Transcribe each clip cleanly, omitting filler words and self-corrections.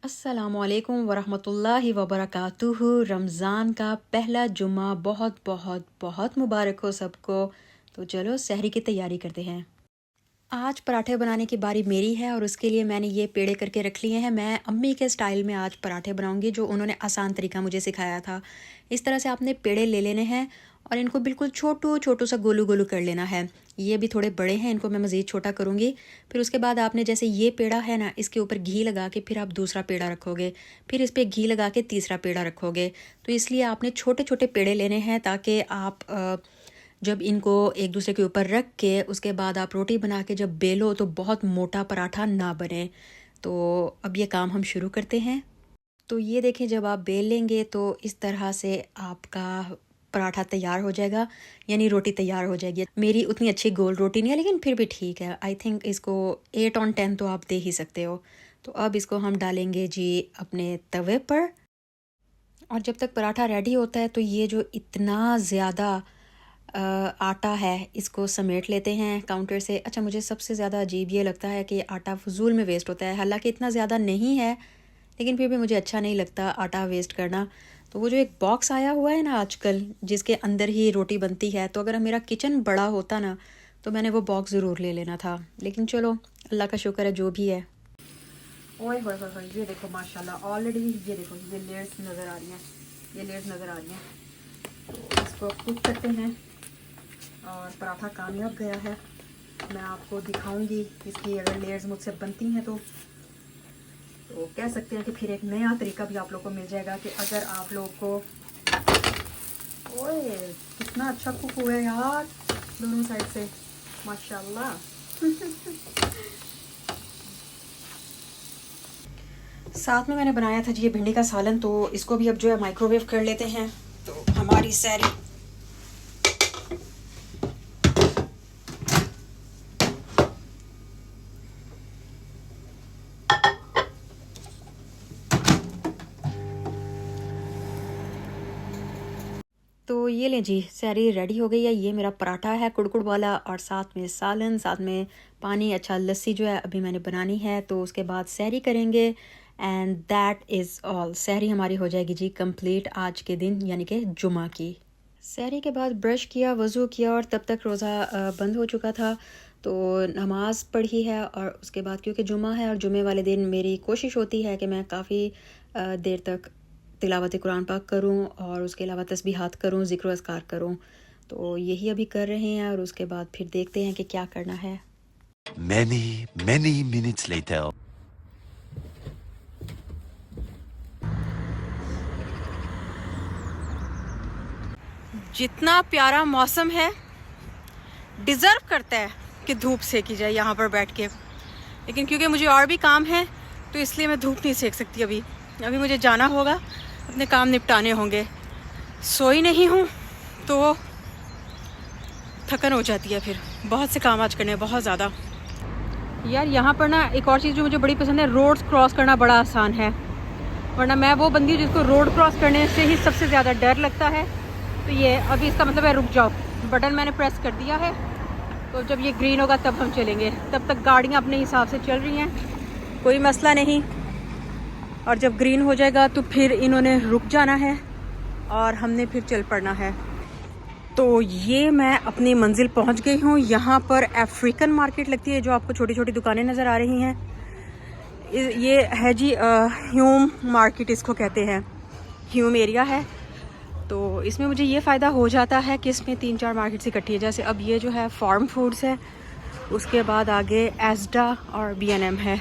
अस्सलामुअलैकुम वरहमतुल्लाहि वबरकातुहू। रमज़ान का पहला जुम्मा बहुत बहुत बहुत मुबारक हो सबको। तो चलो सहरी की तैयारी करते हैं। आज पराठे बनाने की बारी मेरी है और उसके लिए मैंने ये पेड़े करके रख लिए हैं। मैं अम्मी के स्टाइल में आज पराठे बनाऊंगी, जो उन्होंने आसान तरीका मुझे सिखाया था। इस तरह से आपने पेड़े ले लेने हैं और इनको बिल्कुल छोटू छोटू सा गोलू गोलू कर लेना है। ये भी थोड़े बड़े हैं, इनको मैं मज़ीद छोटा करूँगी। फिर उसके बाद आपने जैसे ये पेड़ा है ना, इसके ऊपर घी लगा के फिर आप दूसरा पेड़ा रखोगे, फिर इस पर घी लगा के तीसरा पेड़ा रखोगे। तो इसलिए आपने छोटे छोटे पेड़े लेने हैं ताकि आप जब इनको एक दूसरे के ऊपर रख के उसके बाद आप रोटी बना के जब बेलो तो बहुत मोटा पराठा ना बने। तो अब ये काम हम शुरू करते हैं। तो ये देखें, जब आप बेल लेंगे तो इस तरह से आपका पराठा तैयार हो जाएगा, यानी रोटी तैयार हो जाएगी। मेरी उतनी अच्छी गोल रोटी नहीं है, लेकिन फिर भी ठीक है। आई थिंक इसको 8/10 तो आप दे ही सकते हो। तो अब इसको हम डालेंगे जी अपने तवे पर। और जब तक पराठा रेडी होता है तो ये जो इतना ज़्यादा आटा है इसको समेट लेते हैं काउंटर से। अच्छा, मुझे सबसे ज़्यादा अजीब ये लगता है कि आटा फजूल में वेस्ट होता है। हालांकि इतना ज़्यादा नहीं है, लेकिन फिर भी मुझे अच्छा नहीं लगता आटा वेस्ट करना। तो वो जो एक बॉक्स आया हुआ है ना आजकल, जिसके अंदर ही रोटी बनती है, तो अगर मेरा किचन बड़ा होता ना तो मैंने वो बॉक्स ज़रूर ले लेना था। लेकिन चलो, अल्लाह का शुक्र है जो भी है। ओए होए होए होए, ये देखो माशाल्लाह, ऑलरेडी ये देखो, ये लेयर्स नज़र आ रही हैं, ये लेयर्स नज़र आ रही हैं। तो इसको कुक करते हैं और पराठा कामयाब गया है। मैं आपको दिखाऊंगी इसकी अगर लेयर्स मुझसे बनती हैं तो कह सकते हैं कि फिर एक नया तरीका भी आप लोग को मिल जाएगा कि अगर आप लोग को। ओए कितना अच्छा कुक हुआ है यार, दोनों साइड से माशाल्लाह। साथ में मैंने बनाया था जी ये भिंडी का सालन, तो इसको भी अब जो है माइक्रोवेव कर लेते हैं। तो हमारी सहरी तो ये लें जी, सहरी रेडी हो गई है। ये मेरा पराठा है कुड़कुड़ वाला, और साथ में सालन, साथ में पानी। अच्छा, लस्सी जो है अभी मैंने बनानी है, तो उसके बाद सहरी करेंगे। And that is all. सहरी हमारी हो जाएगी जी कंप्लीट आज के दिन, यानी कि जुमा की। सहरी के बाद ब्रश किया, वज़ू किया, और तब तक रोज़ा बंद हो चुका था। तो नमाज़ पढ़ी है, और उसके बाद क्योंकि जुमा है और जुमे वाले दिन मेरी कोशिश होती है कि मैं काफ़ी देर तक तिलावत कुरान पाक करूं और उसके अलावा तस्बीहात करूं, ज़िक्र अस्कार करूं। तो यही अभी कर रहे हैं, और उसके बाद फिर देखते हैं कि क्या करना है। Many minutes later. जितना प्यारा मौसम है, डिज़र्व करता है कि धूप सेकी जाए यहाँ पर बैठ के। लेकिन क्योंकि मुझे और भी काम है तो इसलिए मैं धूप नहीं सेक सकती। अभी मुझे जाना होगा, अपने काम निपटाने होंगे। सोई नहीं हूँ तो थकन हो जाती है, फिर बहुत से काम आज करने, बहुत ज़्यादा। यार यहाँ पर ना एक और चीज़ जो मुझे बड़ी पसंद है, रोड्स क्रॉस करना बड़ा आसान है। वरना मैं वो बंदी हूँ जिसको रोड क्रॉस करने से ही सबसे ज़्यादा डर लगता है। तो ये अभी इसका मतलब है रुक जाओ, बटन मैंने प्रेस कर दिया है। तो जब ये ग्रीन होगा तब हम चलेंगे, तब तक गाड़ियाँ अपने हिसाब से चल रही हैं, कोई मसला नहीं। और जब ग्रीन हो जाएगा तो फिर इन्होंने रुक जाना है और हमने फिर चल पड़ना है। तो ये मैं अपनी मंजिल पहुंच गई हूँ। यहाँ पर अफ्रीकन मार्केट लगती है, जो आपको छोटी छोटी दुकानें नज़र आ रही हैं। ये है जी ह्यूम मार्केट, इसको कहते हैं, ह्यूम एरिया है। तो इसमें मुझे ये फ़ायदा हो जाता है कि इसमें 3-4 मार्केट्स इकट्ठी है। जैसे अब ये जो है फार्म फूड्स है, उसके बाद आगे एस्डा और B&M है।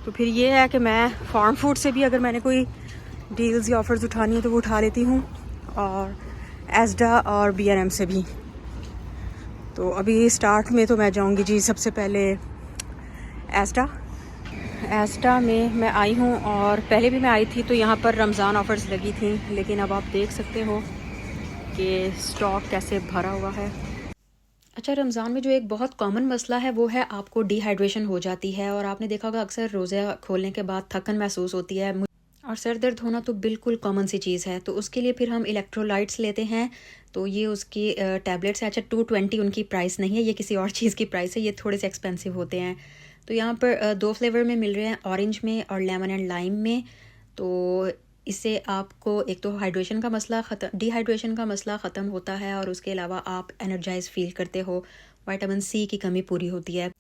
तो फिर ये है कि मैं फार्म फूड से भी अगर मैंने कोई डील्स या ऑफ़र्स उठानी है तो वो उठा लेती हूँ, और एस्डा और B&M से भी। तो अभी स्टार्ट में तो मैं जाऊँगी जी सबसे पहले एस्डा में मैं आई हूँ, और पहले भी मैं आई थी तो यहाँ पर रमज़ान ऑफ़र्स लगी थी। लेकिन अब आप देख सकते हो कि स्टॉक कैसे भरा हुआ है। अच्छा, रमज़ान में जो एक बहुत कॉमन मसला है वो है आपको डिहाइड्रेशन हो जाती है। और आपने देखा होगा अक्सर रोज़ा खोलने के बाद थकन महसूस होती है, और सर दर्द होना तो बिल्कुल कॉमन सी चीज़ है। तो उसके लिए फिर हम इलेक्ट्रोलाइट्स लेते हैं। तो ये उसकी टैबलेट्स है। अच्छा, 220 उनकी प्राइस नहीं है, ये किसी और चीज़ की प्राइस है, ये थोड़े से एक्सपेंसिव होते हैं। तो यहाँ पर 2 फ्लेवर में मिल रहे हैं, ऑरेंज में और लेमन एंड लाइम में। तो इससे आपको एक तो हाइड्रेशन का मसला डिहाइड्रेशन का मसला ख़त्म होता है और उसके अलावा आप एनर्जाइज फील करते हो, विटामिन सी की कमी पूरी होती है।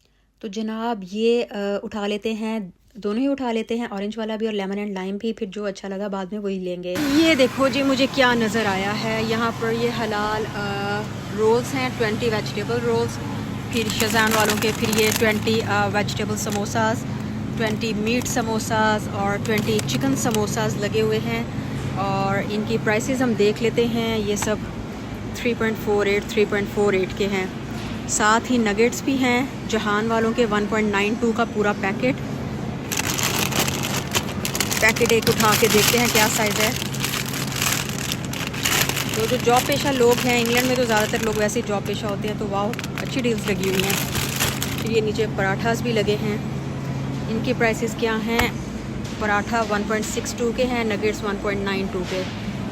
तो जनाब ये उठा लेते हैं, दोनों ही उठा लेते हैं, ऑरेंज वाला भी और लेमन एंड लाइम भी, फिर जो अच्छा लगा बाद में वही लेंगे। ये देखो जी मुझे क्या नज़र आया है यहाँ पर, ये हलाल रोल्स हैं, 20 वेजिटेबल रोल्स, फिर शेज़वान वालों के फिर ये 20 वेजिटेबल समोसास, 20 मीट समोसास और 20 चिकन समोसास लगे हुए हैं। और इनकी प्राइसेस हम देख लेते हैं। ये सब 3.48 के हैं। साथ ही नगेट्स भी हैं जहान वालों के 1.92 का पूरा पैकेट एक उठा के देखते हैं क्या साइज़ है। तो जो जॉब पेशा लोग हैं, इंग्लैंड में तो ज़्यादातर लोग वैसे ही जॉब पेशा होते हैं, तो वाह अच्छी डील्स लगी हुई हैं। फिर ये नीचे पराठास भी लगे हैं, इनकी प्राइसेस क्या हैं। पराठा 1.62 के हैं, नगेट्स 1.92 के।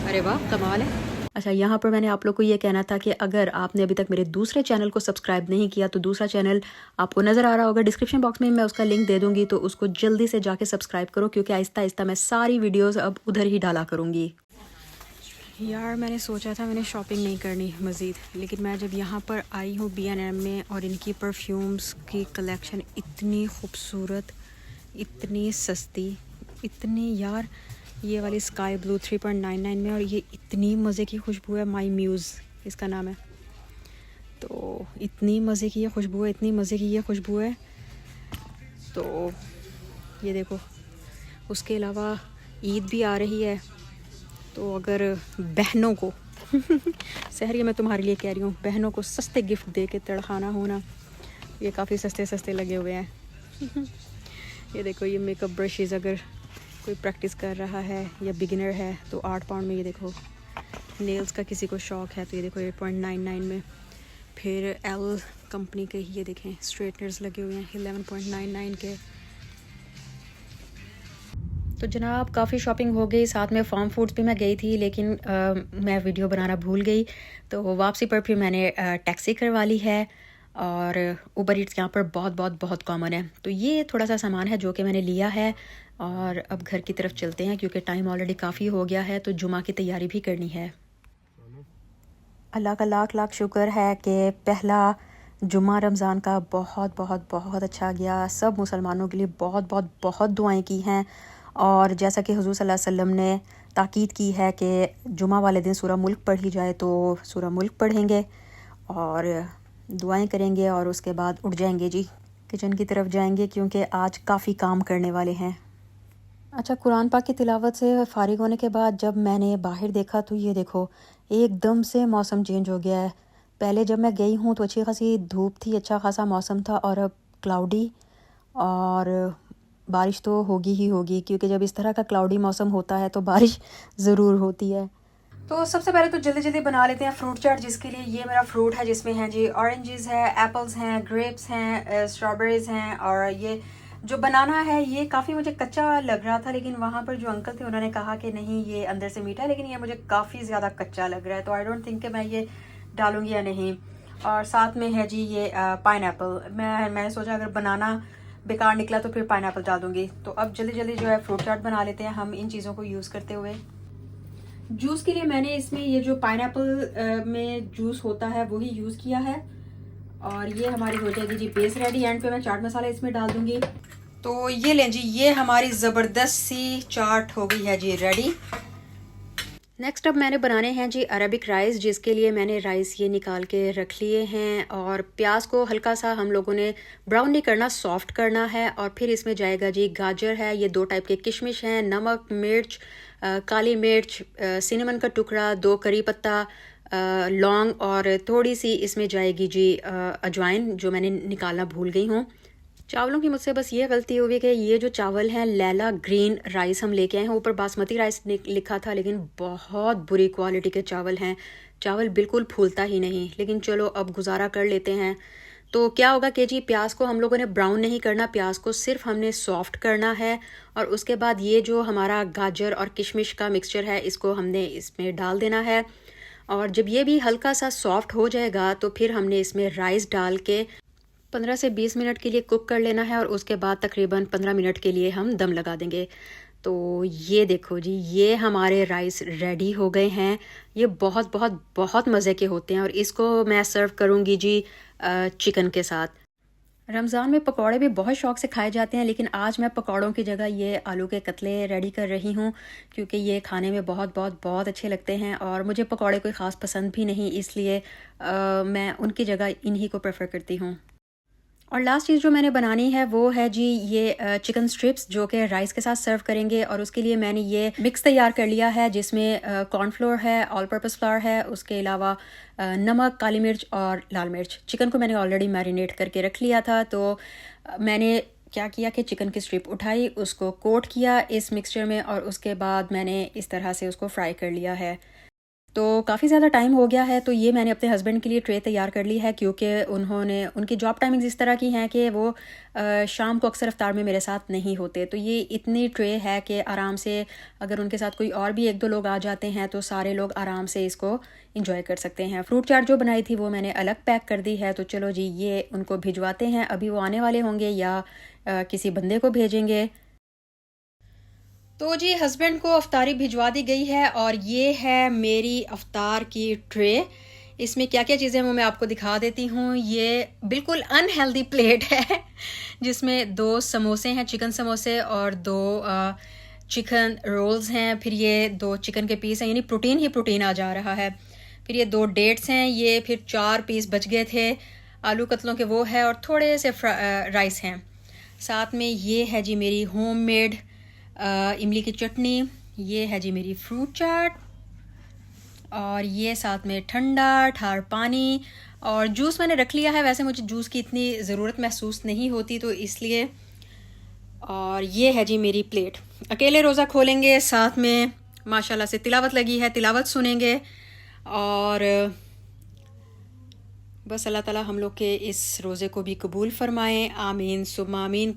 अरे वाह कमाल है। अच्छा, यहाँ पर मैंने आप लोग को ये कहना था कि अगर आपने अभी तक मेरे दूसरे चैनल को सब्सक्राइब नहीं किया तो दूसरा चैनल आपको नज़र आ रहा होगा, डिस्क्रिप्शन बॉक्स में मैं उसका लिंक दे दूँगी, तो उसको जल्दी से जाके सब्सक्राइब करो, क्योंकि आहिस्ता आहिस्ता मैं सारी वीडियोस अब उधर ही डाला करूँगी। यार मैंने सोचा था मैंने शॉपिंग नहीं करनी मज़ीद, लेकिन मैं जब यहाँ पर आई हूँ B&M में, और इनकी परफ्यूम्स की कलेक्शन इतनी खूबसूरत, इतनी सस्ती, इतनी, यार ये वाली स्काई ब्लू 3.99 में, और ये इतनी मज़े की खुशबू है, माई म्यूज़ इसका नाम है। तो इतनी मज़े की ये खुशबू है, इतनी मज़े की ये खुशबू है। तो ये देखो, उसके अलावा ईद भी आ रही है, तो अगर बहनों को सहरिया मैं तुम्हारे लिए कह रही हूँ, बहनों को सस्ते गिफ्ट दे के तड़खाना होना, ये काफ़ी सस्ते लगे हुए हैं। ये देखो, ये मेकअप ब्रशेज़ अगर कोई प्रैक्टिस कर रहा है या बिगिनर है तो 8 पाउंड में। ये देखो, नेल्स का किसी को शौक़ है तो ये देखो 8.99 में। फिर एल कंपनी के ये देखें स्ट्रेटनर्स लगे हुए हैं 11.99 के। तो जनाब काफ़ी शॉपिंग हो गई, साथ में फार्म फूड्स भी मैं गई थी, लेकिन मैं वीडियो बनाना भूल गई। तो वापसी पर फिर मैंने टैक्सी करवा ली है, और उबर ईट्स यहाँ पर बहुत कॉमन है। तो ये थोड़ा सा सामान है जो कि मैंने लिया है, और अब घर की तरफ चलते हैं क्योंकि टाइम ऑलरेडी काफ़ी हो गया है, तो जुमा की तैयारी भी करनी है। अल्लाह का लाख शुक्र है कि पहला जुमा रमज़ान का बहुत अच्छा गया। सब मुसलमानों के लिए बहुत दुआएं की हैं, और जैसा कि हुज़ूर सल्लल्लाहु अलैहि वसल्लम ने ताकीद की है कि जुमा वाले दिन सूरह मुल्क पढ़ी जाए, तो सूरह मुल्क पढ़ेंगे और दुआएं करेंगे, और उसके बाद उठ जाएंगे जी, किचन की तरफ जाएंगे, क्योंकि आज काफ़ी काम करने वाले हैं। अच्छा, कुरान पाक की तिलावत से फ़ारिग होने के बाद जब मैंने बाहर देखा तो ये देखो एकदम से मौसम चेंज हो गया है। पहले जब मैं गई हूँ तो अच्छी खासी धूप थी, अच्छा खासा मौसम था, और अब क्लाउडी, और बारिश तो होगी ही होगी, क्योंकि जब इस तरह का क्लाउडी मौसम होता है तो बारिश ज़रूर होती है। तो सबसे पहले तो जल्दी बना लेते हैं फ्रूट चाट, जिसके लिए ये मेरा फ्रूट है, जिसमें है जी ऑरेंजेस है, एप्पल्स हैं, ग्रेप्स हैं, स्ट्रॉबेरीज़ हैं, और ये जो बनाना है ये काफ़ी मुझे कच्चा लग रहा था, लेकिन वहाँ पर जो अंकल थे उन्होंने कहा कि नहीं ये अंदर से मीठा है, लेकिन ये मुझे काफ़ी ज़्यादा कच्चा लग रहा है, तो आई डोंट थिंक कि मैं ये डालूँगी या नहीं। और साथ में है जी ये पाइनएप्पल, मैंने सोचा अगर बनाना बेकार निकला तो फिर पाइनएप्पल डाल दूँगी। तो अब जल्दी जो है फ्रूट चाट बना लेते हैं हम इन चीज़ों को यूज़ करते हुए। जूस के लिए मैंने इसमें ये जो पाइनएप्पल में जूस होता है वही यूज़ किया है, और ये हमारी हो जाएगी जी बेस रेडी। एंड पे मैं चाट मसाला इसमें डाल दूंगी। तो ये लें जी, ये हमारी ज़बरदस्त सी चाट हो गई है जी रेडी। नेक्स्ट अब मैंने बनाने हैं जी अरबिक राइस, जिसके लिए मैंने राइस ये निकाल के रख लिए हैं, और प्याज को हल्का सा हम लोगों ने ब्राउन नहीं करना, सॉफ्ट करना है। और फिर इसमें जाएगा जी गाजर है, ये 2 टाइप के किशमिश हैं, नमक, मिर्च, काली मिर्च, सिनेमन का टुकड़ा, 2 करी पत्ता, लौंग, और थोड़ी सी इसमें जाएगी जी अजवाइन, जो मैंने निकालना भूल गई हूँ। चावलों की मुझसे बस ये गलती हुई कि ये जो चावल हैं लैला ग्रीन राइस हम लेके आए हैं, ऊपर बासमती राइस लिखा था, लेकिन बहुत बुरी क्वालिटी के चावल हैं, चावल बिल्कुल फूलता ही नहीं। लेकिन चलो अब गुजारा कर लेते हैं। तो क्या होगा कि जी प्याज को हम लोगों ने ब्राउन नहीं करना, प्याज को सिर्फ हमने सॉफ्ट करना है, और उसके बाद ये जो हमारा गाजर और किशमिश का मिक्सचर है इसको हमने इसमें डाल देना है। और जब ये भी हल्का सा सॉफ्ट हो जाएगा तो फिर हमने इसमें राइस डाल के 15 से 20 मिनट के लिए कुक कर लेना है और उसके बाद तकरीबन 15 मिनट के लिए हम दम लगा देंगे। तो ये देखो जी, ये हमारे राइस रेडी हो गए हैं। ये बहुत बहुत बहुत मज़े के होते हैं और इसको मैं सर्व करूँगी जी चिकन के साथ। रमज़ान में पकौड़े भी बहुत शौक़ से खाए जाते हैं, लेकिन आज मैं पकौड़ों की जगह ये आलू के कतले रेडी कर रही हूँ, क्योंकि ये खाने में बहुत बहुत बहुत अच्छे लगते हैं और मुझे पकौड़े कोई ख़ास पसंद भी नहीं, इसलिए मैं उनकी जगह इन्हीं को प्रेफर करती हूँ। और लास्ट चीज़ जो मैंने बनानी है वो है जी ये चिकन स्ट्रिप्स, जो कि राइस के साथ सर्व करेंगे। और उसके लिए मैंने ये मिक्स तैयार कर लिया है, जिसमें कॉर्नफ्लोर है, ऑल पर्पस फ्लावर है, उसके अलावा नमक, काली मिर्च और लाल मिर्च। चिकन को मैंने ऑलरेडी मैरिनेट करके रख लिया था। तो मैंने क्या किया कि चिकन की स्ट्रिप उठाई, उसको कोट किया इस मिक्सचर में और उसके बाद मैंने इस तरह से उसको फ्राई कर लिया है। तो काफ़ी ज़्यादा टाइम हो गया है, तो ये मैंने अपने हस्बैंड के लिए ट्रे तैयार कर ली है, क्योंकि उनकी जॉब टाइमिंग्स इस तरह की हैं कि वो शाम को अक्सर इफ्तार में मेरे साथ नहीं होते। तो ये इतनी ट्रे है कि आराम से अगर उनके साथ कोई और भी 1-2 लोग आ जाते हैं तो सारे लोग आराम से इसको इंजॉय कर सकते हैं। फ्रूट चाट जो बनाई थी वो मैंने अलग पैक कर दी है। तो चलो जी, ये उनको भिजवाते हैं। अभी वो आने वाले होंगे या किसी बंदे को भेजेंगे। तो जी हस्बैंड को अफ्तारी भिजवा दी गई है और ये है मेरी अफ्तार की ट्रे। इसमें क्या क्या चीज़ें वो मैं आपको दिखा देती हूँ। ये बिल्कुल अनहेल्दी प्लेट है जिसमें 2 समोसे हैं, चिकन समोसे, और 2 चिकन रोल्स हैं। फिर ये 2 चिकन के पीस हैं, यानी प्रोटीन ही प्रोटीन आ जा रहा है। फिर ये 2 डेट्स हैं, ये फिर 4 पीस बच गए थे आलू कतलों के, वो है, और थोड़े से राइस हैं। साथ में ये है जी मेरी होममेड इमली की चटनी, ये है जी मेरी फ्रूट चाट, और ये साथ में ठंडा ठार पानी, और जूस मैंने रख लिया है। वैसे मुझे जूस की इतनी ज़रूरत महसूस नहीं होती, तो इसलिए। और ये है जी मेरी प्लेट। अकेले रोज़ा खोलेंगे, साथ में माशाल्लाह से तिलावत लगी है, तिलावत सुनेंगे, और बस अल्लाह ताला हम लोग के इस रोज़े को भी कबूल फरमाएं। आमीन सुम्मा आमीन।